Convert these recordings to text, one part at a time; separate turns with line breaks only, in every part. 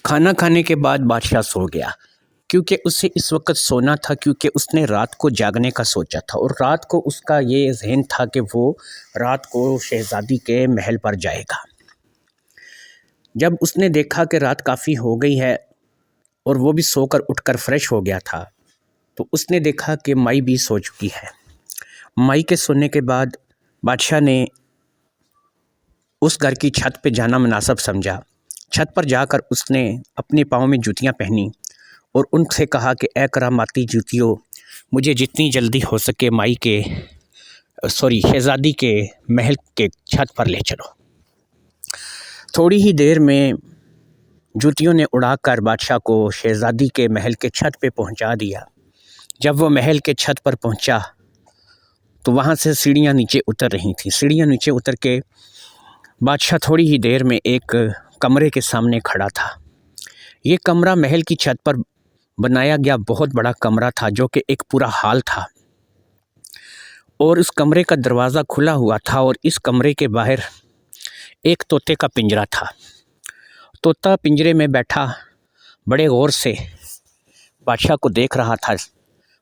کھانا کھانے کے بعد بادشاہ سو گیا، کیونکہ اسے اس وقت سونا تھا، کیونکہ اس نے رات کو جاگنے کا سوچا تھا، اور رات کو اس کا یہ ذہن تھا کہ وہ رات کو شہزادی کے محل پر جائے گا۔ جب اس نے دیکھا کہ رات کافی ہو گئی ہے اور وہ بھی سو کر اٹھ کر فریش ہو گیا تھا، تو اس نے دیکھا کہ مائی بھی سو چکی ہے۔ مائی کے سونے کے بعد بادشاہ نے اس گھر کی چھت پہ جانا مناسب سمجھا۔ چھت پر جا کر اس نے اپنے پاؤں میں جوتیاں پہنی اور ان سے کہا کہ اے کراماتی جوتیوں، مجھے جتنی جلدی ہو سکے شہزادی کے محل کے چھت پر لے چلو۔ تھوڑی ہی دیر میں جوتیوں نے اڑا کر بادشاہ کو شہزادی کے محل کے چھت پہ پہنچا دیا۔ جب وہ محل کے چھت پر پہنچا تو وہاں سے سیڑھیاں نیچے اتر رہی تھیں۔ سیڑھیاں نیچے اتر کے بادشاہ تھوڑی ہی دیر میں ایک کمرے کے سامنے کھڑا تھا۔ یہ کمرہ محل کی چھت پر بنایا گیا بہت بڑا کمرہ تھا، جو کہ ایک پورا ہال تھا، اور اس کمرے کا دروازہ کھلا ہوا تھا، اور اس کمرے کے باہر ایک طوطے کا پنجرا تھا۔ طوطا پنجرے میں بیٹھا بڑے غور سے بادشاہ کو دیکھ رہا تھا۔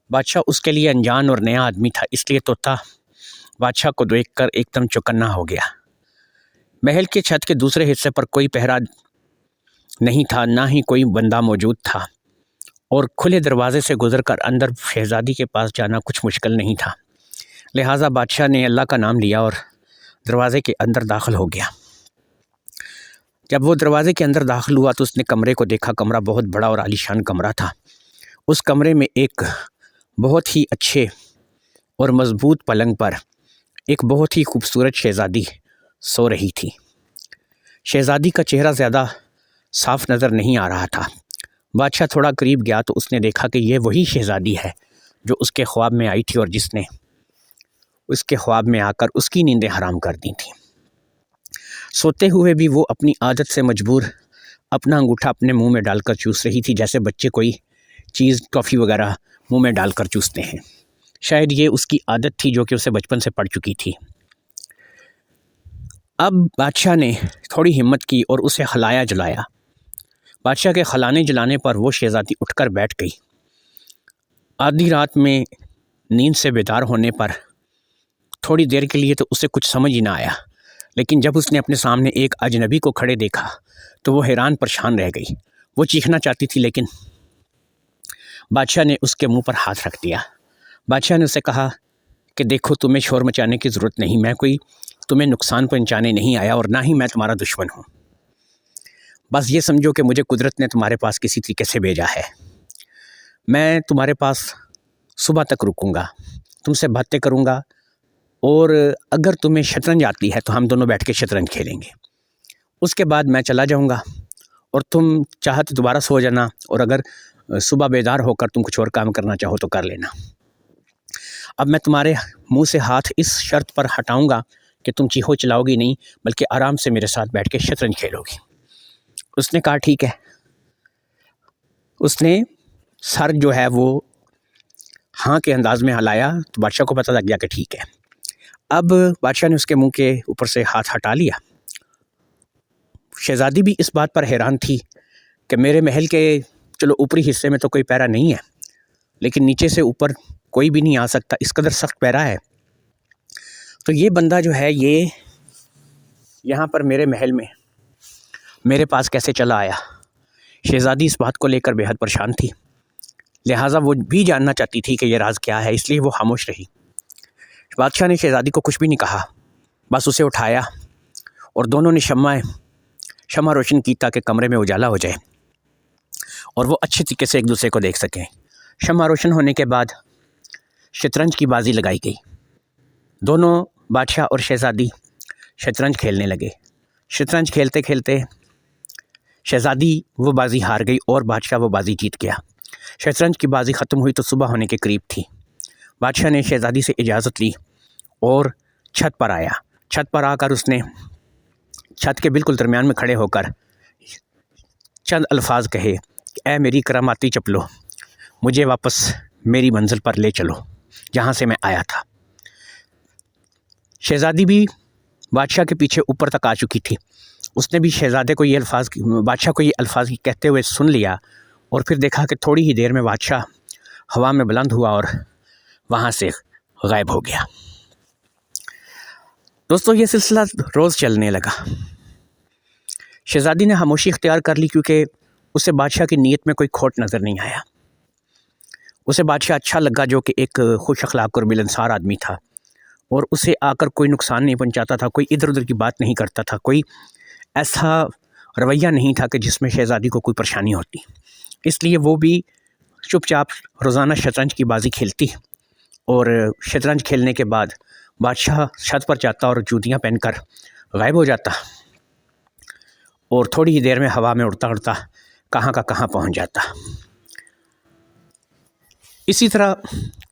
بادشاہ اس کے لیے انجان اور نیا آدمی تھا، اس لیے طوطا بادشاہ کو دیکھ کر ایک دم چوکنا ہو گیا۔ محل کے چھت کے دوسرے حصے پر کوئی پہرا نہیں تھا، نہ ہی کوئی بندہ موجود تھا، اور کھلے دروازے سے گزر کر اندر شہزادی کے پاس جانا کچھ مشکل نہیں تھا۔ لہٰذا بادشاہ نے اللہ کا نام لیا اور دروازے کے اندر داخل ہو گیا۔ جب وہ دروازے کے اندر داخل ہوا تو اس نے کمرے کو دیکھا۔ کمرہ بہت بڑا اور عالیشان کمرہ تھا۔ اس کمرے میں ایک بہت ہی اچھے اور مضبوط پلنگ پر ایک بہت ہی خوبصورت شہزادی سو رہی تھی۔ شہزادی کا چہرہ زیادہ صاف نظر نہیں آ رہا تھا۔ بادشاہ تھوڑا قریب گیا تو اس نے دیکھا کہ یہ وہی شہزادی ہے جو اس کے خواب میں آئی تھی اور جس نے اس کے خواب میں آ کر اس کی نیندیں حرام کر دی تھیں۔ سوتے ہوئے بھی وہ اپنی عادت سے مجبور اپنا انگوٹھا اپنے منہ میں ڈال کر چوس رہی تھی، جیسے بچے کوئی چیز ٹافی وغیرہ منہ میں ڈال کر چوستے ہیں۔ شاید یہ اس کی عادت تھی جو کہ اسے بچپن سے پڑ چکی تھی۔ اب بادشاہ نے تھوڑی ہمت کی اور اسے ہلایا جلایا۔ بادشاہ کے ہلانے جلانے پر وہ شہزادی اٹھ کر بیٹھ گئی۔ آدھی رات میں نیند سے بیدار ہونے پر تھوڑی دیر کے لیے تو اسے کچھ سمجھ ہی نہ آیا، لیکن جب اس نے اپنے سامنے ایک اجنبی کو کھڑے دیکھا تو وہ حیران پریشان رہ گئی۔ وہ چیخنا چاہتی تھی، لیکن بادشاہ نے اس کے منہ پر ہاتھ رکھ دیا۔ بادشاہ نے اسے کہا کہ دیکھو، تمہیں شور مچانے کی ضرورت نہیں، میں کوئی تمہیں نقصان پہنچانے نہیں آیا اور نہ ہی میں تمہارا دشمن ہوں۔ بس یہ سمجھو کہ مجھے قدرت نے تمہارے پاس کسی طریقے سے بھیجا ہے۔ میں تمہارے پاس صبح تک رکوں گا، تم سے باتیں کروں گا، اور اگر تمہیں شطرنج آتی ہے تو ہم دونوں بیٹھ کے شطرنج کھیلیں گے۔ اس کے بعد میں چلا جاؤں گا اور تم چاہتے دوبارہ سو جانا، اور اگر صبح بیدار ہو کر تم کچھ اور کام کرنا چاہو تو کر لینا۔ اب میں تمہارے منہ سے ہاتھ اس شرط پر ہٹاؤں گا کہ تم چیخو چلاؤ گی نہیں، بلکہ آرام سے میرے ساتھ بیٹھ کے شطرنج کھیلو گی۔ اس نے کہا ٹھیک ہے۔ اس نے سر جو ہے وہ ہاں کے انداز میں ہلایا تو بادشاہ کو پتہ لگ گیا کہ ٹھیک ہے۔ اب بادشاہ نے اس کے منہ کے اوپر سے ہاتھ ہٹا لیا۔ شہزادی بھی اس بات پر حیران تھی کہ میرے محل کے چلو اوپری حصے میں تو کوئی پہرا نہیں ہے، لیکن نیچے سے اوپر کوئی بھی نہیں آ سکتا، اس قدر سخت پہرا ہے۔ تو یہ بندہ جو ہے یہ یہاں پر میرے محل میں میرے پاس کیسے چلا آیا؟ شہزادی اس بات کو لے کر بے حد پریشان تھی، لہٰذا وہ بھی جاننا چاہتی تھی کہ یہ راز کیا ہے، اس لیے وہ خاموش رہی۔ بادشاہ نے شہزادی کو کچھ بھی نہیں کہا، بس اسے اٹھایا اور دونوں نے شمع روشن کی تاکہ کمرے میں اجالا ہو جائے اور وہ اچھے طریقے سے ایک دوسرے کو دیکھ سکیں۔ شمع روشن ہونے کے بعد شطرنج کی بازی لگائی گئی۔ دونوں بادشاہ اور شہزادی شطرنج کھیلنے لگے۔ شطرنج کھیلتے کھیلتے شہزادی وہ بازی ہار گئی اور بادشاہ وہ بازی جیت گیا۔ شطرنج کی بازی ختم ہوئی تو صبح ہونے کے قریب تھی۔ بادشاہ نے شہزادی سے اجازت لی اور چھت پر آیا۔ چھت پر آ کر اس نے چھت کے بالکل درمیان میں کھڑے ہو کر چند الفاظ کہے کہ اے میری کراماتی چپلو، مجھے واپس میری منزل پر لے چلو جہاں سے میں آیا تھا۔ شہزادی بھی بادشاہ کے پیچھے اوپر تک آ چکی تھی اس نے بھی شہزادے کو یہ الفاظ بادشاہ کو یہ الفاظ کہتے ہوئے سن لیا، اور پھر دیکھا کہ تھوڑی ہی دیر میں بادشاہ ہوا میں بلند ہوا اور وہاں سے غائب ہو گیا۔ دوستو یہ سلسلہ روز چلنے لگا۔ شہزادی نے خاموشی اختیار کر لی کیونکہ اسے بادشاہ کی نیت میں کوئی کھوٹ نظر نہیں آیا۔ اسے بادشاہ اچھا لگا جو کہ ایک خوش اخلاق اور ملنسار آدمی تھا، اور اسے آ کر کوئی نقصان نہیں پہنچاتا تھا، کوئی ادھر ادھر کی بات نہیں کرتا تھا، کوئی ایسا رویہ نہیں تھا کہ جس میں شہزادی کو کوئی پریشانی ہوتی۔ اس لیے وہ بھی چپ چاپ روزانہ شطرنج کی بازی کھیلتی، اور شطرنج کھیلنے کے بعد بادشاہ چھت پر جاتا اور جوتیاں پہن کر غائب ہو جاتا، اور تھوڑی ہی دیر میں ہوا میں اڑتا اڑتا کہاں کا کہاں پہنچ جاتا۔ اسی طرح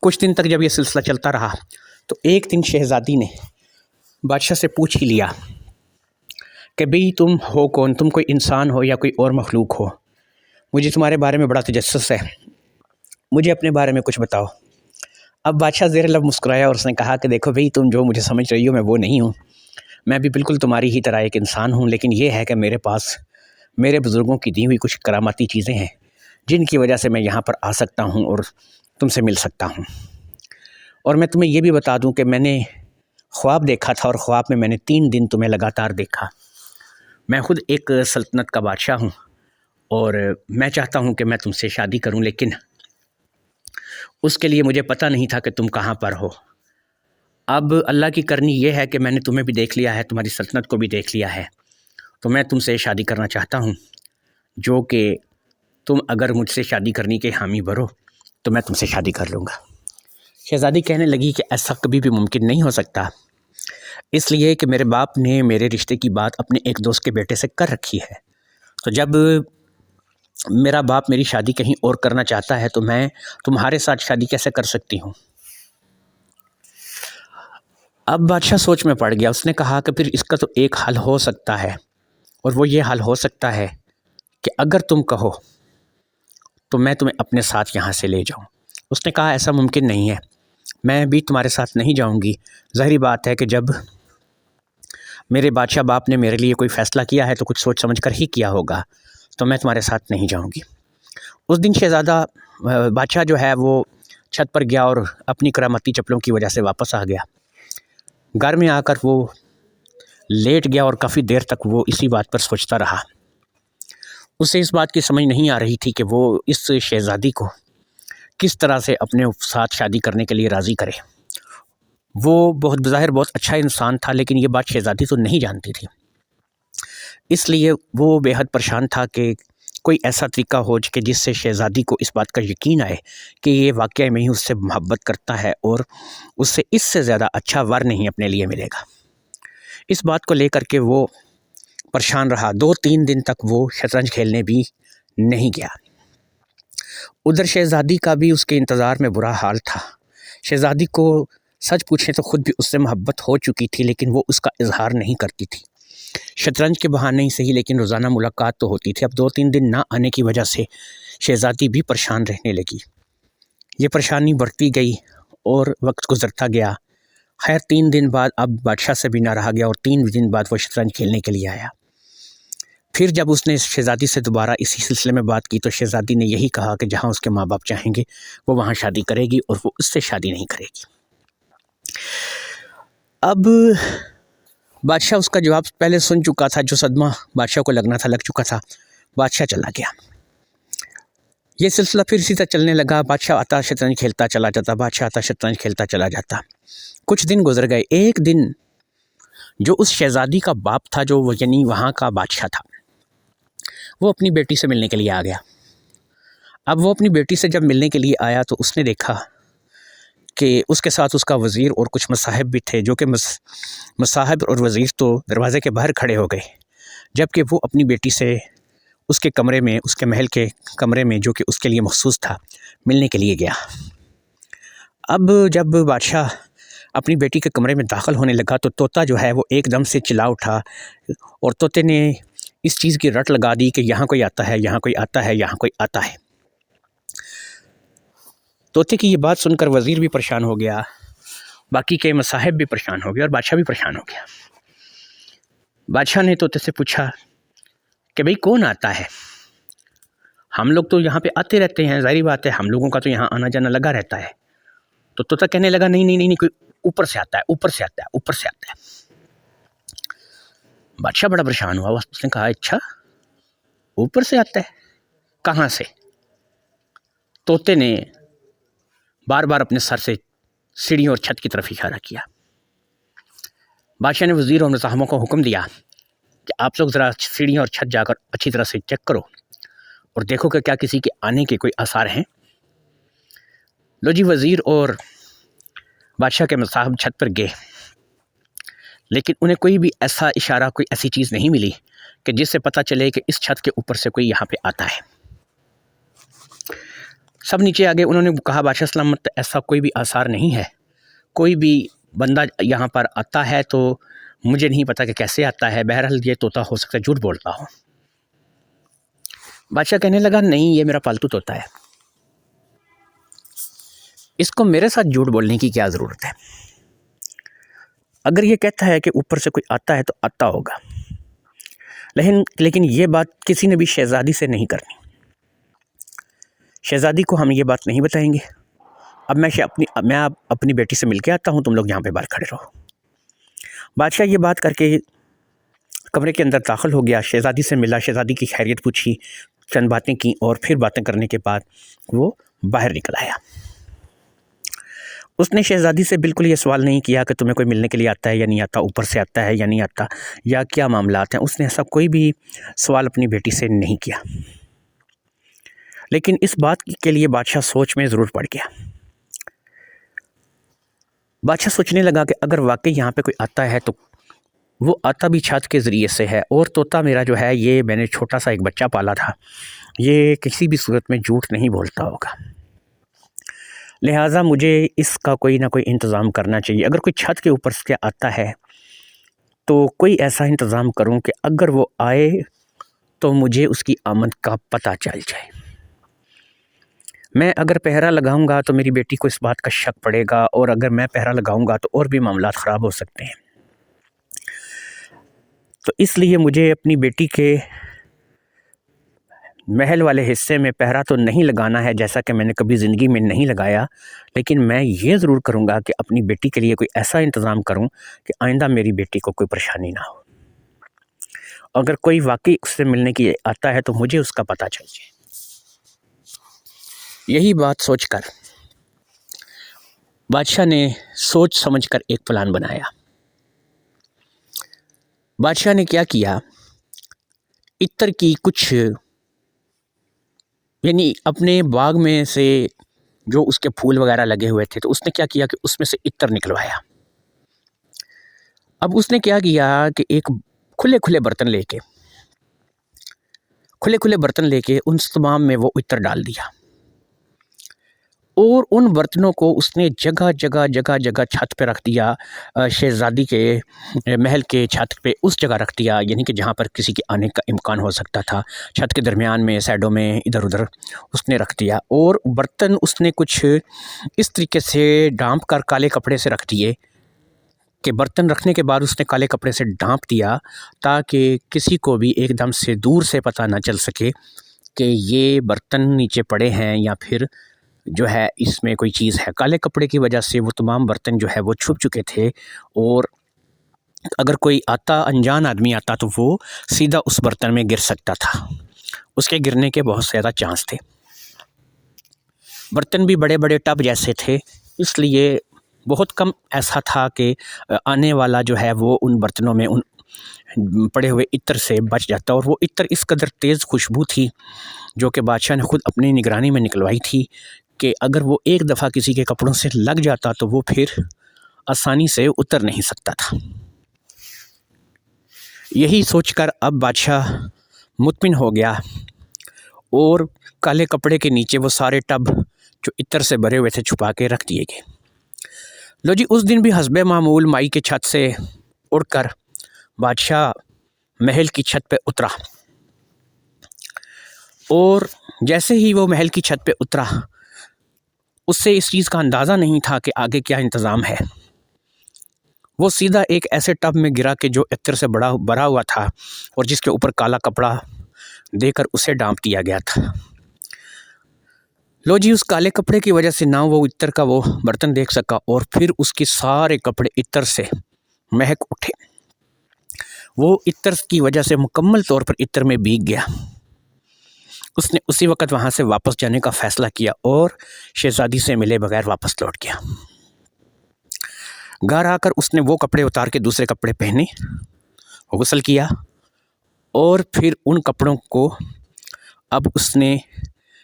کچھ دن تک جب یہ سلسلہ چلتا رہا تو ایک دن شہزادی نے بادشاہ سے پوچھ ہی لیا کہ بھئی تم ہو کون، تم کوئی انسان ہو یا کوئی اور مخلوق ہو، مجھے تمہارے بارے میں بڑا تجسس ہے، مجھے اپنے بارے میں کچھ بتاؤ۔ اب بادشاہ زیر لب مسکرایا اور اس نے کہا کہ دیکھو بھئی تم جو مجھے سمجھ رہی ہو میں وہ نہیں ہوں، میں بھی بالکل تمہاری ہی طرح ایک انسان ہوں، لیکن یہ ہے کہ میرے پاس میرے بزرگوں کی دی ہوئی کچھ کراماتی چیزیں ہیں جن کی وجہ سے میں یہاں پر آ سکتا ہوں اور تم سے مل سکتا ہوں۔ اور میں تمہیں یہ بھی بتا دوں کہ میں نے خواب دیکھا تھا، اور خواب میں نے 3 دن تمہیں لگاتار دیکھا۔ میں خود ایک سلطنت کا بادشاہ ہوں، اور میں چاہتا ہوں کہ میں تم سے شادی کروں، لیکن اس کے لیے مجھے پتہ نہیں تھا کہ تم کہاں پر ہو۔ اب اللہ کی کرنی یہ ہے کہ میں نے تمہیں بھی دیکھ لیا ہے، تمہاری سلطنت کو بھی دیکھ لیا ہے، تو میں تم سے شادی کرنا چاہتا ہوں، جو کہ تم اگر مجھ سے شادی کرنے کے حامی بھرو تو میں تم سے شادی کر لوں گا۔ شہزادی کہنے لگی کہ ایسا کبھی بھی ممکن نہیں ہو سکتا، اس لیے کہ میرے باپ نے میرے رشتے کی بات اپنے ایک دوست کے بیٹے سے کر رکھی ہے، تو جب میرا باپ میری شادی کہیں اور کرنا چاہتا ہے تو میں تمہارے ساتھ شادی کیسے کر سکتی ہوں۔ اب بادشاہ سوچ میں پڑ گیا، اس نے کہا کہ پھر اس کا تو ایک حل ہو سکتا ہے، اور وہ یہ حل ہو سکتا ہے کہ اگر تم کہو تو میں تمہیں اپنے ساتھ یہاں سے لے جاؤں۔ اس نے کہا ایسا ممکن نہیں ہے، میں بھی تمہارے ساتھ نہیں جاؤں گی، ظاہری بات ہے کہ جب میرے بادشاہ باپ نے میرے لیے کوئی فیصلہ کیا ہے تو کچھ سوچ سمجھ کر ہی کیا ہوگا، تو میں تمہارے ساتھ نہیں جاؤں گی۔ اس دن شہزادہ بادشاہ جو ہے وہ چھت پر گیا اور اپنی کرامتی چپلوں کی وجہ سے واپس آ گیا۔ گھر میں آ کر وہ لیٹ گیا اور کافی دیر تک وہ اسی بات پر سوچتا رہا۔ اسے اس بات کی سمجھ نہیں آ رہی تھی کہ وہ اس شہزادی کو کس طرح سے اپنے ساتھ شادی کرنے کے لیے راضی کرے۔ وہ بظاہر بہت اچھا انسان تھا، لیکن یہ بات شہزادی تو نہیں جانتی تھی، اس لیے وہ بے حد پریشان تھا کہ کوئی ایسا طریقہ ہو کہ جس سے شہزادی کو اس بات کا یقین آئے کہ یہ واقعی میں ہی اس سے محبت کرتا ہے اور اس سے اس سے زیادہ اچھا ور نہیں اپنے لیے ملے گا۔ اس بات کو لے کر کے وہ پریشان رہا، 2-3 دن تک وہ شطرنج کھیلنے بھی نہیں گیا۔ ادھر شہزادی کا بھی اس کے انتظار میں برا حال تھا۔ شہزادی کو سچ پوچھیں تو خود بھی اس سے محبت ہو چکی تھی، لیکن وہ اس کا اظہار نہیں کرتی تھی۔ شطرنج کے بہانے ہی صحیح، لیکن روزانہ ملاقات تو ہوتی تھی۔ اب 2-3 دن نہ آنے کی وجہ سے شہزادی بھی پریشان رہنے لگی۔ یہ پریشانی بڑھتی گئی اور وقت گزرتا گیا۔ خیر 3 دن بعد اب بادشاہ سے بھی نہ رہا گیا، اور 3 دن بعد وہ شطرنج کھیلنے کے لیے آیا۔ پھر جب اس نے شہزادی سے دوبارہ اسی سلسلے میں بات کی تو شہزادی نے یہی کہا کہ جہاں اس کے ماں باپ چاہیں گے وہ وہاں شادی کرے گی، اور وہ اس سے شادی نہیں کرے گی۔ اب بادشاہ اس کا جواب پہلے سن چکا تھا، جو صدمہ بادشاہ کو لگنا تھا لگ چکا تھا، بادشاہ چلا گیا۔ یہ سلسلہ پھر اسی طرح چلنے لگا، بادشاہ آتا شطرنج کھیلتا چلا جاتا، بادشاہ آتا شطرنج کھیلتا چلا جاتا۔ کچھ دن گزر گئے۔ ایک دن جو اس شہزادی کا باپ تھا، جو یعنی وہاں کا بادشاہ تھا، وہ اپنی بیٹی سے ملنے کے لیے آ گیا۔ اب وہ اپنی بیٹی سے جب ملنے کے لیے آیا تو اس نے دیکھا کہ اس کے ساتھ اس کا وزیر اور کچھ مصاحب بھی تھے، جو کہ مصاحب اور وزیر تو دروازے کے باہر کھڑے ہو گئے، جبکہ وہ اپنی بیٹی سے اس کے کمرے میں، اس کے محل کے کمرے میں جو کہ اس کے لیے مخصوص تھا، ملنے کے لیے گیا۔ اب جب بادشاہ اپنی بیٹی کے کمرے میں داخل ہونے لگا تو طوطا جو ہے وہ ایک دم سے چلا اٹھا، اور طوطے نے اس چیز کی رٹ لگا دی کہ یہاں کوئی آتا ہے، یہاں کوئی آتا ہے، یہاں کوئی آتا ہے۔ طوطے کی یہ بات سن کر وزیر بھی پریشان ہو گیا، باقی کے مصاحب بھی پریشان ہو گئے، اور بادشاہ بھی پریشان ہو گیا۔ بادشاہ نے طوطے سے پوچھا کہ بھئی کون آتا ہے؟ ہم لوگ تو یہاں پہ آتے رہتے ہیں، ظاہری بات ہے ہم لوگوں کا تو یہاں آنا جانا لگا رہتا ہے۔ تو طوطا کہنے لگا نہیں نہیں نہیں کوئی اوپر سے آتا ہے، اوپر سے آتا ہے، اوپر سے آتا ہے۔ بادشاہ بڑا پریشان ہوا، اس نے کہا اچھا اوپر سے آتا ہے، کہاں سے؟ طوطے نے بار بار اپنے سر سے سیڑھیوں اور چھت کی طرف اشارہ کیا۔ بادشاہ نے وزیر اور مزاحموں کو حکم دیا کہ آپ لوگ ذرا سیڑھیاں اور چھت جا کر اچھی طرح سے چیک کرو اور دیکھو کہ کیا کسی کے آنے کے کوئی آثار ہیں۔ لو جی، وزیر اور بادشاہ کے مصاحب چھت پر گئے، لیکن انہیں کوئی بھی ایسا اشارہ، کوئی ایسی چیز نہیں ملی کہ جس سے پتہ چلے کہ اس چھت کے اوپر سے کوئی یہاں پہ آتا ہے۔ سب نیچے آ گئے، انہوں نے کہا بادشاہ سلامت ایسا کوئی بھی آثار نہیں ہے، کوئی بھی بندہ یہاں پر آتا ہے تو مجھے نہیں پتا کہ کیسے آتا ہے، بہرحال یہ طوطا ہو سکتا ہے جھوٹ بولتا ہو۔ بادشاہ کہنے لگا نہیں، یہ میرا پالتو طوطا ہے، اس کو میرے ساتھ جھوٹ بولنے کی کیا ضرورت ہے؟ اگر یہ کہتا ہے کہ اوپر سے کوئی آتا ہے تو آتا ہوگا، لیکن یہ بات کسی نے بھی شہزادی سے نہیں کرنی۔ شہزادی کو ہم یہ بات نہیں بتائیں گے۔ اب میں اپنی بیٹی سے مل کے آتا ہوں، تم لوگ یہاں پہ باہر کھڑے رہو۔ بادشاہ یہ بات کر کے کمرے کے اندر داخل ہو گیا، شہزادی سے ملا، شہزادی کی خیریت پوچھی، چند باتیں کی اور پھر باتیں کرنے کے بعد وہ باہر نکل آیا۔ اس نے شہزادی سے بالکل یہ سوال نہیں کیا کہ تمہیں کوئی ملنے کے لیے آتا ہے یا نہیں آتا، اوپر سے آتا ہے یا نہیں آتا، یا کیا معاملات ہیں۔ اس نے ایسا کوئی بھی سوال اپنی بیٹی سے نہیں کیا، لیکن اس بات کے لیے بادشاہ سوچ میں ضرور پڑ گیا۔ بادشاہ سوچنے لگا کہ اگر واقعی یہاں پہ کوئی آتا ہے تو وہ آتا بھی چھت کے ذریعے سے ہے، اور طوطا میرا جو ہے یہ میں نے چھوٹا سا ایک بچہ پالا تھا، یہ کسی بھی صورت میں جھوٹ نہیں بولتا ہوگا، لہٰذا مجھے اس کا کوئی نہ کوئی انتظام کرنا چاہیے۔ اگر کوئی چھت کے اوپر سے آتا ہے تو کوئی ایسا انتظام کروں کہ اگر وہ آئے تو مجھے اس کی آمد کا پتہ چل جائے۔ میں اگر پہرا لگاؤں گا تو میری بیٹی کو اس بات کا شک پڑے گا، اور اگر میں پہرا لگاؤں گا تو اور بھی معاملات خراب ہو سکتے ہیں۔ تو اس لیے مجھے اپنی بیٹی کے محل والے حصے میں پہرا تو نہیں لگانا ہے، جیسا کہ میں نے کبھی زندگی میں نہیں لگایا، لیکن میں یہ ضرور کروں گا کہ اپنی بیٹی کے لیے کوئی ایسا انتظام کروں کہ آئندہ میری بیٹی کو کوئی پریشانی نہ ہو۔ اگر کوئی واقعی اس سے ملنے کی آتا ہے تو مجھے اس کا پتہ چل جائے۔ یہی بات سوچ کر بادشاہ نے سوچ سمجھ کر ایک پلان بنایا۔ بادشاہ نے کیا کیا، عطر کی کچھ یعنی اپنے باغ میں سے جو اس کے پھول وغیرہ لگے ہوئے تھے تو اس نے کیا کیا کہ اس میں سے عطر نکلوایا۔ اب اس نے کیا کیا کہ ایک کھلے برتن لے کے ان تمام میں وہ عطر ڈال دیا، اور ان برتنوں کو اس نے جگہ جگہ چھت پہ رکھ دیا، شہزادی کے محل کے چھت پہ اس جگہ رکھ دیا، یعنی کہ جہاں پر کسی کے آنے کا امکان ہو سکتا تھا، چھت کے درمیان میں، سائڈوں میں، ادھر ادھر اس نے رکھ دیا۔ اور برتن اس نے کچھ اس طریقے سے ڈھانپ کر کالے کپڑے سے رکھ دیے کہ برتن رکھنے کے بعد اس نے کالے کپڑے سے ڈھانپ دیا تاکہ کسی کو بھی ایک دم سے دور سے پتہ نہ چل سکے کہ یہ برتن نیچے پڑے ہیں یا پھر جو ہے اس میں کوئی چیز ہے۔ کالے کپڑے کی وجہ سے وہ تمام برتن جو ہے وہ چھپ چکے تھے، اور اگر کوئی انجان آدمی آتا تو وہ سیدھا اس برتن میں گر سکتا تھا، اس کے گرنے کے بہت زیادہ چانس تھے۔ برتن بھی بڑے بڑے ٹب جیسے تھے، اس لیے بہت کم ایسا تھا کہ آنے والا جو ہے وہ ان برتنوں میں ان پڑے ہوئے عطر سے بچ جاتا، اور وہ عطر اس قدر تیز خوشبو تھی جو کہ بادشاہ نے خود اپنی نگرانی میں نکلوائی تھی کہ اگر وہ ایک دفعہ کسی کے کپڑوں سے لگ جاتا تو وہ پھر آسانی سے اتر نہیں سکتا تھا۔ یہی سوچ کر اب بادشاہ مطمئن ہو گیا، اور کالے کپڑے کے نیچے وہ سارے ٹب جو عطر سے بھرے ہوئے تھے چھپا کے رکھ دیے گئے۔ لو جی، اس دن بھی حسب معمول مائی کے چھت سے اڑ کر بادشاہ محل کی چھت پہ اترا، اور جیسے ہی وہ محل کی چھت پہ اترا اس سے اس چیز کا اندازہ نہیں تھا کہ آگے کیا انتظام ہے۔ وہ سیدھا ایک ایسے ٹب میں گرا کہ جو عطر سے بھرا ہوا تھا اور جس کے اوپر کالا کپڑا دے کر اسے ڈانپ دیا گیا تھا۔ لو جی، اس کالے کپڑے کی وجہ سے نہ وہ عطر کا وہ برتن دیکھ سکا اور پھر اس کے سارے کپڑے عطر سے مہک اٹھے۔ وہ عطر کی وجہ سے مکمل طور پر عطر میں بھیگ گیا۔ اس نے اسی وقت وہاں سے واپس جانے کا فیصلہ کیا اور شہزادی سے ملے بغیر واپس لوٹ گیا۔ گھر آ کر اس نے وہ کپڑے اتار کے دوسرے کپڑے پہنے، غسل کیا اور پھر ان کپڑوں کو اب اس نے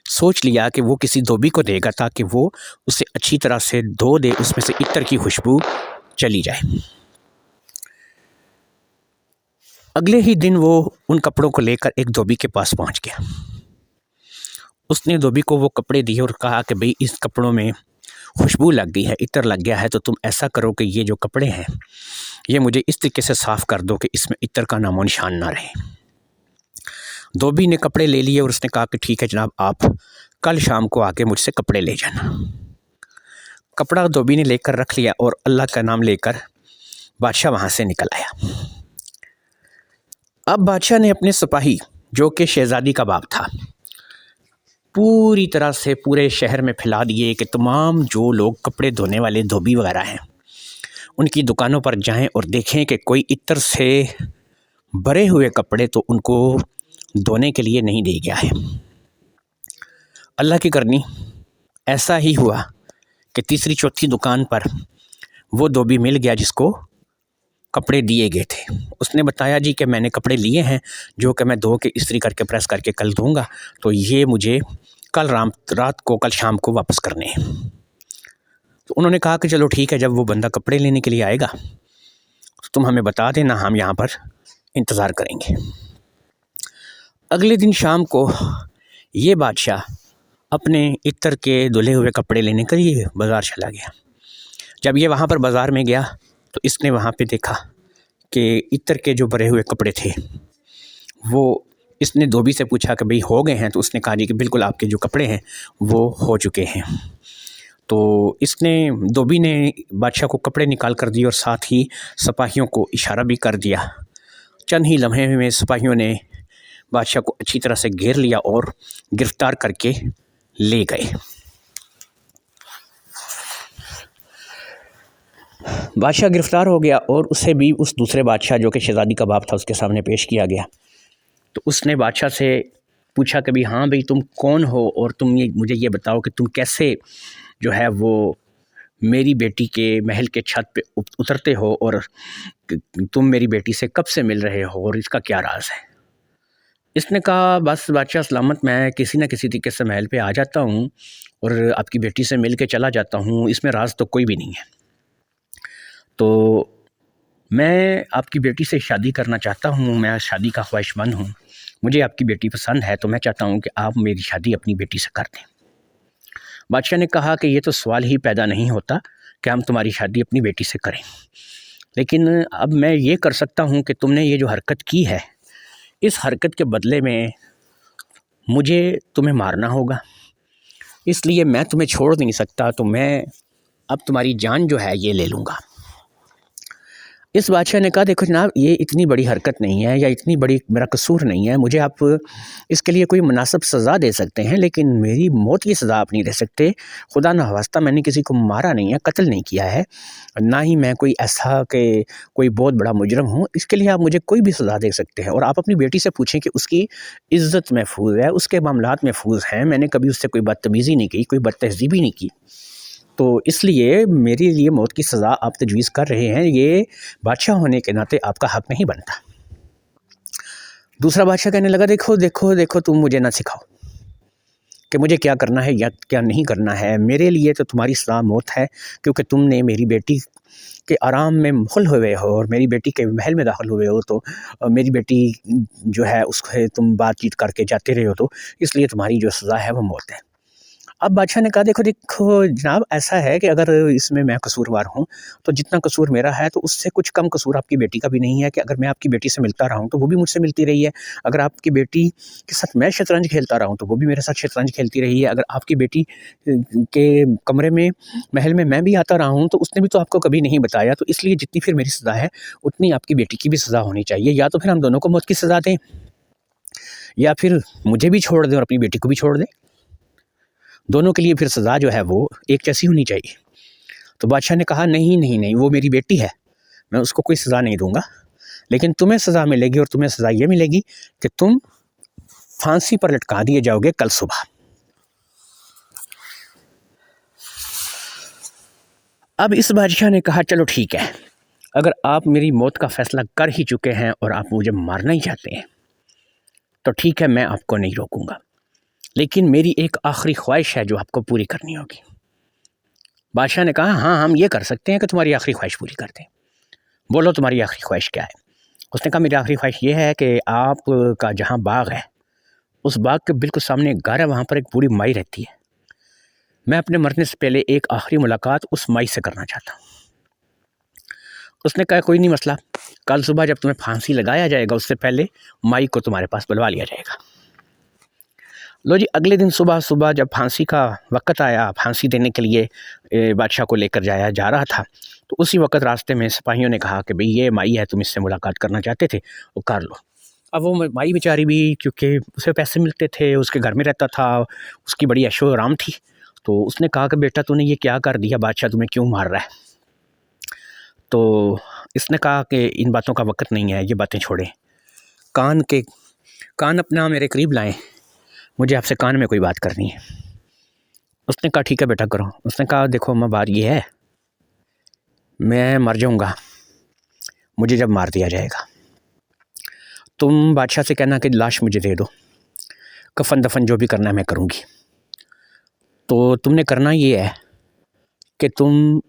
سوچ لیا کہ وہ کسی دھوبی کو دے گا تاکہ وہ اسے اچھی طرح سے دھو دے، اس میں سے عطر کی خوشبو چلی جائے۔ اگلے ہی دن وہ ان کپڑوں کو لے کر ایک دھوبی کے پاس پہنچ گیا۔ اس نے دھوبی کو وہ کپڑے دیے اور کہا کہ بھئی اس کپڑوں میں خوشبو لگ گئی ہے، عطر لگ گیا ہے، تو تم ایسا کرو کہ یہ جو کپڑے ہیں یہ مجھے اس طریقے سے صاف کر دو کہ اس میں عطر کا نام و نشان نہ رہے۔ دھوبی نے کپڑے لے لیے اور اس نے کہا کہ ٹھیک ہے جناب، آپ کل شام کو آ کے مجھ سے کپڑے لے جانا۔ کپڑا دھوبی نے لے کر رکھ لیا اور اللہ کا نام لے کر بادشاہ وہاں سے نکل آیا۔ اب بادشاہ نے اپنے سپاہی جو کہ شہزادی کا باپ تھا پوری طرح سے پورے شہر میں پھیلا دیے کہ تمام جو لوگ کپڑے دھونے والے دھوبی وغیرہ ہیں ان کی دکانوں پر جائیں اور دیکھیں کہ کوئی عطر سے بھرے ہوئے کپڑے تو ان کو دھونے کے لیے نہیں دے گیا ہے۔ اللہ کی کرنی ایسا ہی ہوا کہ تیسری چوتھی دکان پر وہ دھوبی مل گیا جس کو کپڑے دیے گئے تھے۔ اس نے بتایا جی کہ میں نے کپڑے لیے ہیں جو کہ میں دھو کے استری کر کے پریس کر کے کل دھوں گا، تو یہ مجھے کل کل شام کو واپس کرنے ہیں۔ تو انہوں نے کہا کہ چلو ٹھیک ہے، جب وہ بندہ کپڑے لینے کے لیے آئے گا تو تم ہمیں بتا دینا، ہم یہاں پر انتظار کریں گے۔ اگلے دن شام کو یہ بادشاہ اپنے عطر کے دھلے ہوئے کپڑے لینے کے لیے بازار چلا گیا۔ جب یہ وہاں پر بازار میں گیا تو اس نے وہاں پہ دیکھا کہ عطر کے جو بھرے ہوئے کپڑے تھے وہ اس نے دھوبی سے پوچھا کہ بھئی ہو گئے ہیں؟ تو اس نے کہا جی کہ بالکل آپ کے جو کپڑے ہیں وہ ہو چکے ہیں۔ تو اس نے دھوبی نے بادشاہ کو کپڑے نکال کر دیے اور ساتھ ہی سپاہیوں کو اشارہ بھی کر دیا۔ چند ہی لمحے میں سپاہیوں نے بادشاہ کو اچھی طرح سے گھیر لیا اور گرفتار کر کے لے گئے۔ بادشاہ گرفتار ہو گیا اور اسے بھی اس دوسرے بادشاہ جو کہ شہزادی کا باپ تھا اس کے سامنے پیش کیا گیا۔ تو اس نے بادشاہ سے پوچھا کہ بھئی ہاں بھئی تم کون ہو اور تم مجھے یہ بتاؤ کہ تم کیسے جو ہے وہ میری بیٹی کے محل کے چھت پہ اترتے ہو اور تم میری بیٹی سے کب سے مل رہے ہو اور اس کا کیا راز ہے؟ اس نے کہا بس بادشاہ سلامت، میں کسی نہ کسی طریقے سے محل پہ آ جاتا ہوں اور آپ کی بیٹی سے مل کے چلا جاتا ہوں، اس میں راز تو کوئی بھی نہیں ہے۔ تو میں آپ کی بیٹی سے شادی کرنا چاہتا ہوں، میں شادی کا خواہش مند ہوں، مجھے آپ کی بیٹی پسند ہے، تو میں چاہتا ہوں کہ آپ میری شادی اپنی بیٹی سے کر دیں۔ بادشاہ نے کہا کہ یہ تو سوال ہی پیدا نہیں ہوتا کہ ہم تمہاری شادی اپنی بیٹی سے کریں، لیکن اب میں یہ کر سکتا ہوں کہ تم نے یہ جو حرکت کی ہے اس حرکت کے بدلے میں مجھے تمہیں مارنا ہوگا، اس لیے میں تمہیں چھوڑ نہیں سکتا، تو میں اب تمہاری جان جو ہے یہ لے لوں گا۔ اس بادشاہ نے کہا دیکھو جناب، یہ اتنی بڑی حرکت نہیں ہے یا اتنی بڑی میرا قصور نہیں ہے، مجھے آپ اس کے لیے کوئی مناسب سزا دے سکتے ہیں لیکن میری موت کی سزا آپ نہیں دے سکتے۔ خدا نخواستہ میں نے کسی کو مارا نہیں ہے، قتل نہیں کیا ہے، نہ ہی میں کوئی ایسا کہ کوئی بہت بڑا مجرم ہوں، اس کے لیے آپ مجھے کوئی بھی سزا دے سکتے ہیں۔ اور آپ اپنی بیٹی سے پوچھیں کہ اس کی عزت محفوظ ہے، اس کے معاملات محفوظ ہیں، میں نے کبھی اس سے کوئی بدتمیزی نہیں کی، کوئی بد تہذیبی نہیں کی، تو اس لیے میرے لیے موت کی سزا آپ تجویز کر رہے ہیں، یہ بادشاہ ہونے کے ناطے آپ کا حق نہیں بنتا۔ دوسرا بادشاہ کہنے لگا دیکھو دیکھو دیکھو، تم مجھے نہ سکھاؤ کہ مجھے کیا کرنا ہے یا کیا نہیں کرنا ہے، میرے لیے تو تمہاری سزا موت ہے، کیونکہ تم نے میری بیٹی کے آرام میں مخل ہوئے ہو اور میری بیٹی کے محل میں داخل ہوئے ہو، تو میری بیٹی جو ہے اس کو تم بات چیت کر کے جاتے رہے ہو، تو اس لیے تمہاری جو سزا ہے وہ موت ہے۔ اب بادشاہ نے کہا دیکھو دیکھو جناب، ایسا ہے کہ اگر اس میں قصوروار ہوں تو جتنا قصور میرا ہے تو اس سے کچھ کم قصور آپ کی بیٹی کا بھی نہیں ہے، کہ اگر میں آپ کی بیٹی سے ملتا رہا ہوں تو وہ بھی مجھ سے ملتی رہی ہے، اگر آپ کی بیٹی کے ساتھ میں شطرنج کھیلتا رہا ہوں تو وہ بھی میرے ساتھ شطرنج کھیلتی رہی ہے، اگر آپ کی بیٹی کے کمرے میں محل میں بھی آتا رہا ہوں تو اس نے بھی تو آپ کو کبھی نہیں بتایا، تو اس لیے جتنی پھر میری سزا ہے اتنی آپ کی بیٹی کی بھی سزا ہونی چاہیے، یا تو پھر ہم دونوں کو موت کی سزا دیں یا پھر مجھے بھی چھوڑ دیں اور اپنی بیٹی کو بھی چھوڑ دیں، دونوں کے لیے پھر سزا جو ہے وہ ایک جیسی ہونی چاہیے۔ تو بادشاہ نے کہا نہیں، وہ میری بیٹی ہے، میں اس کو کوئی سزا نہیں دوں گا، لیکن تمہیں سزا ملے گی، اور تمہیں سزا یہ ملے گی کہ تم پھانسی پر لٹکا دیے جاؤ گے کل صبح۔ اب اس بادشاہ نے کہا چلو ٹھیک ہے، اگر آپ میری موت کا فیصلہ کر ہی چکے ہیں اور آپ مجھے مارنا ہی چاہتے ہیں تو ٹھیک ہے، میں آپ کو نہیں روکوں گا، لیکن میری ایک آخری خواہش ہے جو آپ کو پوری کرنی ہوگی۔ بادشاہ نے کہا ہاں، ہم یہ کر سکتے ہیں کہ تمہاری آخری خواہش پوری کر دیں، بولو تمہاری آخری خواہش کیا ہے؟ اس نے کہا میری آخری خواہش یہ ہے کہ آپ کا جہاں باغ ہے اس باغ کے بالکل سامنے ایک گھر ہے، وہاں پر ایک بوڑھی مائی رہتی ہے، میں اپنے مرنے سے پہلے ایک آخری ملاقات اس مائی سے کرنا چاہتا ہوں۔ اس نے کہا کوئی نہیں مسئلہ، کل صبح جب تمہیں پھانسی لگایا جائے گا اس سے پہلے مائی کو تمہارے پاس بلوا لیا جائے گا۔ لو جی، اگلے دن صبح جب پھانسی کا وقت آیا، پھانسی دینے کے لیے بادشاہ کو لے کر جا رہا تھا، تو اسی وقت راستے میں سپاہیوں نے کہا کہ بھئی یہ مائی ہے، تم اس سے ملاقات کرنا چاہتے تھے وہ کر لو۔ اب وہ مائی بیچاری بھی کیونکہ اسے پیسے ملتے تھے، اس کے گھر میں رہتا تھا، اس کی بڑی عیش و آرام تھی، تو اس نے کہا کہ بیٹا تو نے یہ کیا کر دیا، بادشاہ تمہیں کیوں مار رہا ہے؟ تو اس نے کہا کہ ان باتوں کا وقت نہیں ہے، یہ باتیں چھوڑیں، کان اپنا میرے قریب لائیں، مجھے آپ سے کان میں کوئی بات کرنی ہے۔ اس نے کہا ٹھیک ہے بیٹا کرو۔ اس نے کہا دیکھو ماں، بات یہ ہے میں مر جاؤں گا، مجھے جب مار دیا جائے گا تم بادشاہ سے کہنا کہ لاش مجھے دے دو، کفن دفن جو بھی کرنا ہے میں کروں گی۔ تو تم نے کرنا یہ ہے کہ تم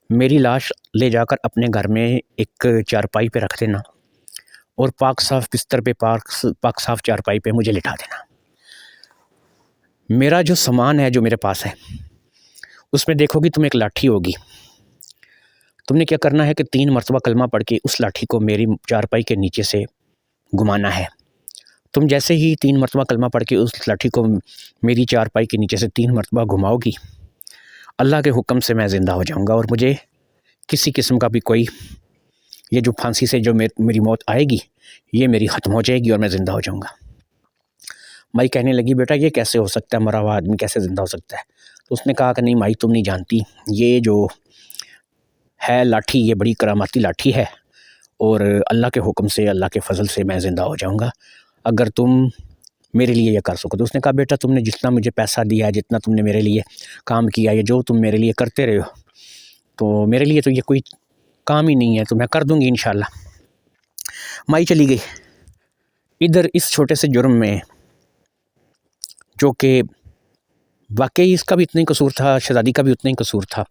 میری لاش لے جا کر اپنے گھر میں ایک چارپائی پہ رکھ دینا، اور پاک صاف بستر پہ پاک صاف چارپائی پہ مجھے لٹا دینا۔ میرا جو سامان ہے جو میرے پاس ہے اس میں دیکھو گی تم ایک لاٹھی ہوگی، تم نے کیا کرنا ہے کہ 3 مرتبہ کلمہ پڑھ کے اس لاٹھی کو میری چارپائی کے نیچے سے گھمانا ہے۔ تم جیسے ہی 3 مرتبہ کلمہ پڑھ کے اس لاٹھی کو میری چارپائی کے نیچے سے 3 مرتبہ گھماؤ گی، اللہ کے حکم سے میں زندہ ہو جاؤں گا، اور مجھے کسی قسم کا بھی کوئی یہ جو پھانسی سے جو میری موت آئے گی یہ میری ختم ہو جائے گی اور میں زندہ ہو جاؤں گا۔ مائی کہنے لگی بیٹا یہ کیسے ہو سکتا ہے، مرا ہوا آدمی کیسے زندہ ہو سکتا ہے؟ تو اس نے کہا کہ نہیں مائی، تم نہیں جانتی، یہ جو ہے لاٹھی یہ بڑی کراماتی لاٹھی ہے، اور اللہ کے حکم سے، اللہ کے فضل سے میں زندہ ہو جاؤں گا اگر تم میرے لیے یہ کر سکو۔ تو اس نے کہا بیٹا تم نے جتنا مجھے پیسہ دیا ہے، جتنا تم نے میرے لیے کام کیا ہے، جو تم میرے لیے کرتے رہے ہو، تو میرے لیے تو یہ کوئی کام ہی نہیں ہے، تو میں کر دوں گی انشاءاللہ۔ مائی چلی گئی۔ ادھر اس چھوٹے سے جرم میں جو کہ واقعی اس کا بھی اتنا ہی قصور تھا، شہزادی کا بھی اتنا ہی قصور تھا،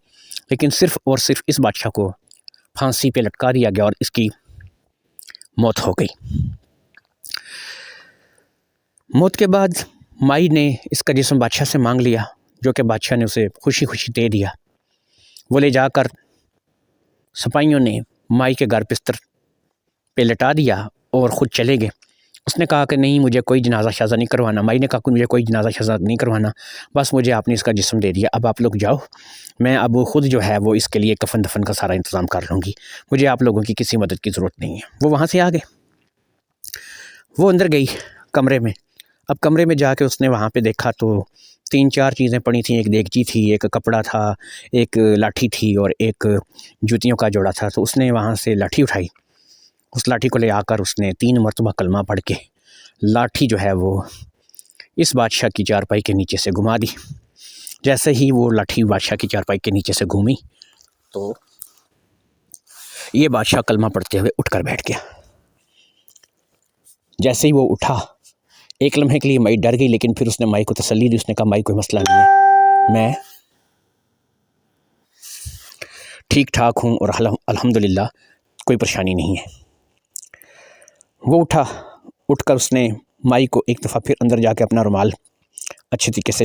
لیکن صرف اور صرف اس بادشاہ کو پھانسی پہ لٹکا دیا گیا اور اس کی موت ہو گئی۔ موت کے بعد مائی نے اس کا جسم بادشاہ سے مانگ لیا، جو کہ بادشاہ نے اسے خوشی خوشی دے دیا۔ وہ لے جا کر سپاہیوں نے مائی کے گھر بستر پہ لٹا دیا اور خود چلے گئے۔ اس نے کہا کہ نہیں مجھے کوئی جنازہ شازہ نہیں کروانا۔ مائی نے کہا کہ مجھے کوئی جنازہ شازہ نہیں کروانا، بس مجھے آپ نے اس کا جسم دے دیا، اب آپ لوگ جاؤ، میں اب خود جو ہے وہ اس کے لیے کفن دفن کا سارا انتظام کر لوں گی، مجھے آپ لوگوں کی کسی مدد کی ضرورت نہیں ہے۔ وہ وہاں سے آ گئے، وہ اندر گئی کمرے میں۔ اب کمرے میں جا کے اس نے وہاں پہ دیکھا تو 3-4 چیزیں پڑی تھیں، ایک دیگچی تھی، ایک کپڑا تھا، ایک لاٹھی تھی اور ایک جوتیوں کا جوڑا تھا۔ تو اس نے وہاں سے لاٹھی اٹھائی، اس لاٹھی کو لے آ کر اس نے 3 مرتبہ کلمہ پڑھ کے لاٹھی جو ہے وہ اس بادشاہ کی چارپائی کے نیچے سے گھما دی۔ جیسے ہی وہ لاٹھی بادشاہ کی چارپائی کے نیچے سے گھومی تو یہ بادشاہ کلمہ پڑھتے ہوئے اٹھ کر بیٹھ گیا۔ جیسے ہی وہ اٹھا، ایک لمحے کے لیے مائی ڈر گئی، لیکن پھر اس نے مائی کو تسلی دی۔ اس نے کہا مائی کوئی مسئلہ نہیں ہے، میں ٹھیک ٹھاک ہوں اور الحمدللہ کوئی پریشانی نہیں ہے۔ وہ اٹھ کر اس نے مائی کو ایک دفعہ پھر اندر جا کے اپنا رومال اچھے طریقے سے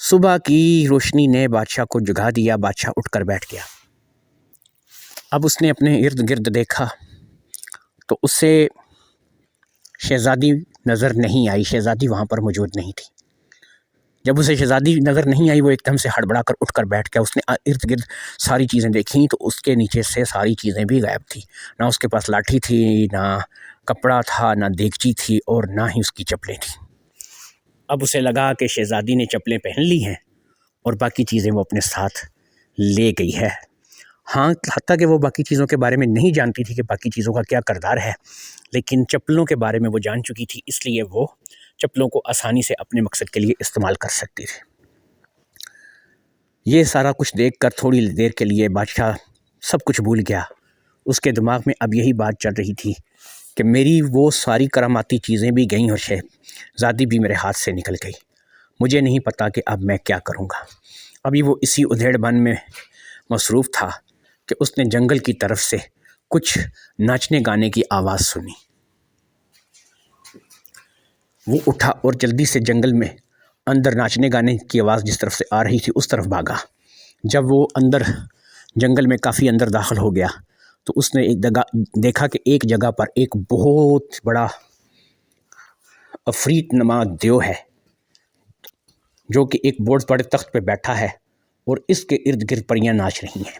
صبح کی روشنی نے بادشاہ کو جگا دیا، بادشاہ اٹھ کر بیٹھ گیا۔ اب اس نے اپنے ارد گرد دیکھا تو اس سے شہزادی نظر نہیں آئی، شہزادی وہاں پر موجود نہیں تھی۔ جب اسے شہزادی نظر نہیں آئی وہ ایک دم سے ہڑبڑا کر اٹھ کر بیٹھ گیا۔ اس نے ارد گرد ساری چیزیں دیکھیں تو اس کے نیچے سے ساری چیزیں بھی غائب تھیں، نہ اس کے پاس لاٹھی تھی، نہ کپڑا تھا، نہ دیگچی تھی، اور نہ ہی اس کی چپلیں تھیں۔ اب اسے لگا کہ شہزادی نے چپلیں پہن لی ہیں اور باقی چیزیں وہ اپنے ساتھ لے گئی ہے۔ ہاں، حتیٰ کہ وہ باقی چیزوں کے بارے میں نہیں جانتی تھی کہ باقی چیزوں کا کیا کردار ہے، لیکن چپلوں کے بارے میں وہ جان چکی تھی، اس لیے وہ چپلوں کو آسانی سے اپنے مقصد کے لیے استعمال کر سکتی تھی۔ یہ سارا کچھ دیکھ کر تھوڑی دیر کے لیے بادشاہ سب کچھ بھول گیا۔ اس کے دماغ میں اب یہی بات چل رہی تھی کہ میری وہ ساری کراماتی چیزیں بھی گئیں اور شہزادی بھی میرے ہاتھ سے نکل گئی۔ مجھے نہیں پتا کہ اب میں کیا کروں گا۔ ابھی وہ اسی ادھیڑ بن میں مصروف تھا کہ اس نے جنگل کی طرف سے کچھ ناچنے گانے کی آواز سنی۔ وہ اٹھا اور جلدی سے جنگل میں اندر ناچنے گانے کی آواز جس طرف سے آ رہی تھی اس طرف بھاگا۔ جب وہ اندر جنگل میں کافی اندر داخل ہو گیا تو اس نے ایک جگہ دیکھا کہ ایک جگہ پر ایک بہت بڑا عفریت نما دیو ہے جو کہ ایک بہت بڑے تخت پہ بیٹھا ہے، اور اس کے ارد گرد پریاں ناچ رہی ہیں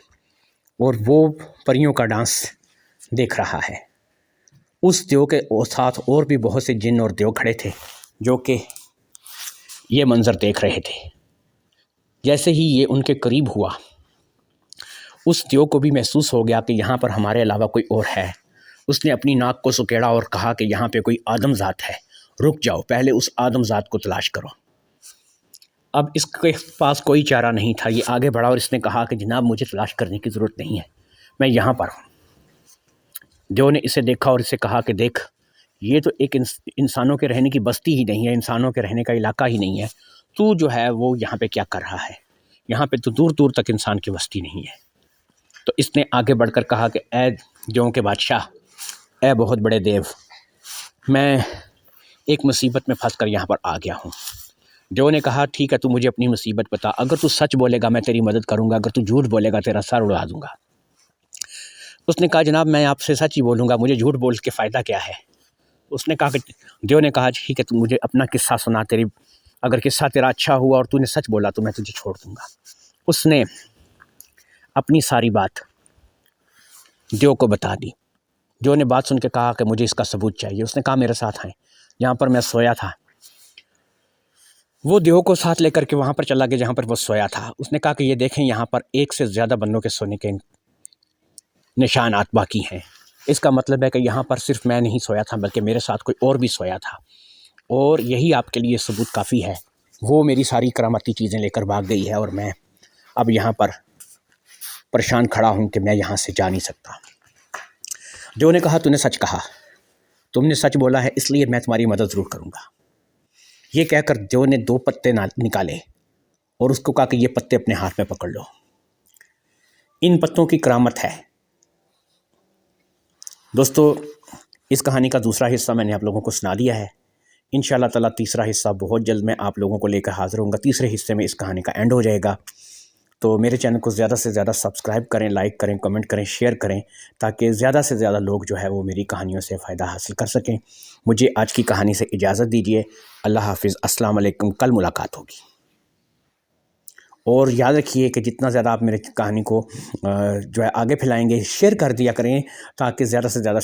اور وہ پریوں کا ڈانس دیکھ رہا ہے۔ اس دیو کے ساتھ اور بھی بہت سے جن اور دیو کھڑے تھے جو کہ یہ منظر دیکھ رہے تھے۔ جیسے ہی یہ ان کے قریب ہوا، اس دیو کو بھی محسوس ہو گیا کہ یہاں پر ہمارے علاوہ کوئی اور ہے۔ اس نے اپنی ناک کو سکیڑا اور کہا کہ یہاں پہ کوئی آدم ذات ہے، رک جاؤ، پہلے اس آدم ذات کو تلاش کرو۔ اب اس کے پاس کوئی چارہ نہیں تھا، یہ آگے بڑھا اور اس نے کہا کہ جناب مجھے تلاش کرنے کی ضرورت نہیں ہے، میں یہاں پر ہوں۔ دیو نے اسے دیکھا اور اسے کہا کہ دیکھ، یہ تو ایک انسانوں کے رہنے کی بستی ہی نہیں ہے، انسانوں کے رہنے کا علاقہ ہی نہیں ہے، تو جو ہے وہ یہاں پہ کیا کر رہا ہے؟ یہاں پہ تو دور دور تک انسان کی بستی نہیں ہے۔ تو اس نے آگے بڑھ کر کہا کہ اے دیووں کے بادشاہ، اے بہت بڑے دیو، میں ایک مصیبت میں پھنس کر یہاں پر آ گیا ہوں۔ دیو نے کہا ٹھیک ہے، تو مجھے اپنی مصیبت بتا، اگر تو سچ بولے گا میں تیری مدد کروں گا، اگر تو جھوٹ بولے گا تیرا سر اڑا دوں گا۔ اس نے کہا جناب میں آپ سے سچ ہی بولوں گا، مجھے جھوٹ بول کے فائدہ کیا ہے؟ اس نے کہا کہ دیو نے کہا ٹھیک ہے، تو مجھے اپنا قصہ سنا، اگر قصہ تیرا اچھا ہوا اور تو نے سچ بولا تو میں تجھے چھوڑ دوں گا۔ اس نے اپنی ساری بات دیو کو بتا دی۔ دیو نے بات سن کے کہا کہ مجھے اس کا ثبوت چاہیے۔ اس نے کہا میرے ساتھ آئیں، یہاں پر میں سویا تھا۔ وہ دیو کو ساتھ لے کر کے وہاں پر چلا گیا جہاں پر وہ سویا تھا۔ اس نے کہا کہ یہ دیکھیں یہاں پر ایک سے زیادہ بندوں کے سونے کے نشانات باقی ہیں، اس کا مطلب ہے کہ یہاں پر صرف میں نہیں سویا تھا بلکہ میرے ساتھ کوئی اور بھی سویا تھا، اور یہی آپ کے لیے ثبوت کافی ہے۔ وہ میری ساری کرامتی چیزیں لے کر بھاگ گئی ہے اور میں اب یہاں پر پریشان کھڑا ہوں کہ میں یہاں سے جا نہیں سکتا۔ دیو نے کہا تو نے سچ کہا، تم نے سچ بولا ہے، اس لیے میں تمہاری مدد ضرور کروں گا۔ یہ کہہ کر دیو نے 2 پتے نکالے اور اس کو کہا کہ یہ پتے اپنے ہاتھ میں پکڑ لو، ان پتوں کی کرامت ہے۔ دوستو، اس کہانی کا دوسرا حصہ میں نے آپ لوگوں کو سنا دیا ہے۔ انشاءاللہ تعالیٰ تیسرا حصہ بہت جلد میں آپ لوگوں کو لے کر حاضر ہوں گا۔ تیسرے حصے میں اس کہانی کا اینڈ ہو جائے گا۔ تو میرے چینل کو زیادہ سے زیادہ سبسکرائب کریں، لائک کریں، کمنٹ کریں، شیئر کریں، تاکہ زیادہ سے زیادہ لوگ جو ہے وہ میری کہانیوں سے فائدہ حاصل کر سکیں۔ مجھے آج کی کہانی سے اجازت دیجیے۔ اللہ حافظ، السلام علیکم، کل ملاقات ہوگی۔ اور یاد رکھیے کہ جتنا زیادہ آپ میرے کہانی کو جو ہے آگے پھیلائیں گے، شیئر کر دیا کریں تاکہ زیادہ سے زیادہ